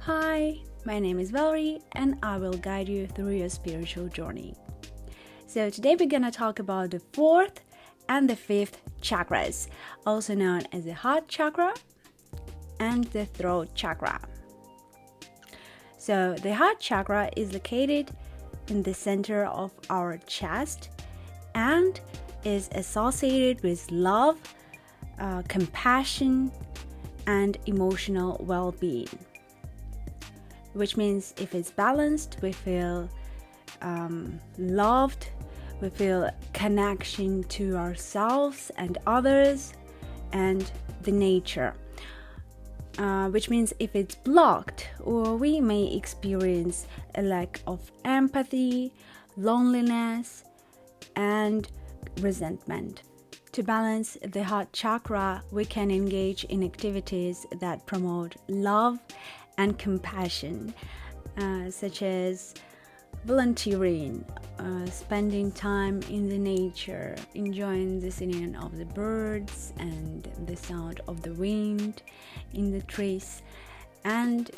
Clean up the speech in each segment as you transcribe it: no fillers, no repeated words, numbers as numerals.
Hi, my name is Valerie and I will guide you through your spiritual journey. So today we're gonna talk about the fourth and the fifth chakras, also known as the heart chakra and the throat chakra. So the heart chakra is located in the center of our chest and is associated with love, compassion, and emotional well-being. Which means if it's balanced, we feel loved, we feel connection to ourselves and others and the nature. Which means if it's blocked, or we may experience a lack of empathy, loneliness, and resentment. To balance the heart chakra, we can engage in activities that promote love and compassion, such as volunteering, spending time in the nature, enjoying the singing of the birds and the sound of the wind in the trees, and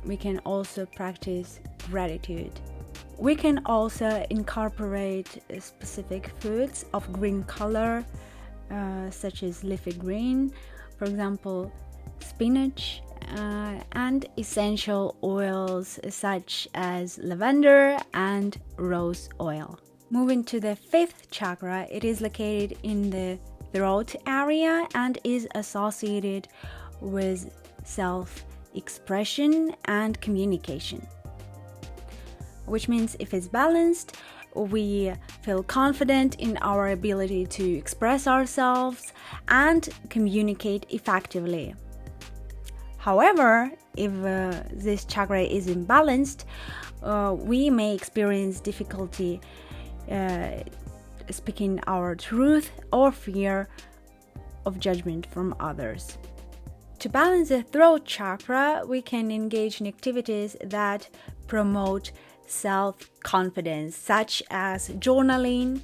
we can also practice gratitude. We can also incorporate specific foods of green color, such as leafy green, for example, spinach, and essential oils such as lavender and rose oil. Moving to the fifth chakra, it is located in the throat area and is associated with self-expression and communication. Which means if it's balanced, we feel confident in our ability to express ourselves and communicate effectively. However, if this chakra is imbalanced, we may experience difficulty speaking our truth or fear of judgment from others. To balance the throat chakra, we can engage in activities that promote self-confidence, such as journaling,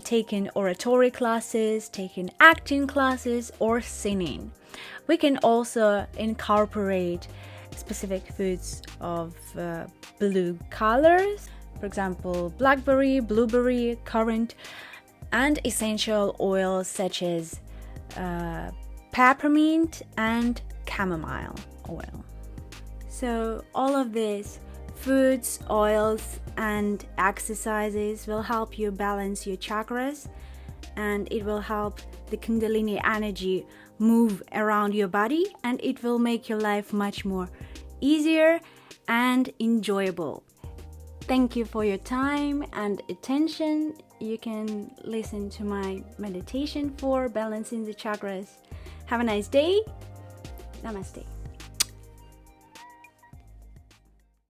taking oratory classes, taking acting classes, or singing. We can also incorporate specific foods of blue colors, for example, blackberry, blueberry, currant, and essential oils such as peppermint and chamomile oil. So all of these foods, oils, and exercises will help you balance your chakras, and it will help the Kundalini energy move around your body, and it will make your life much more easier and enjoyable. Thank you for your time and attention. You can listen to my meditation for balancing the chakras. Have a nice day. Namaste.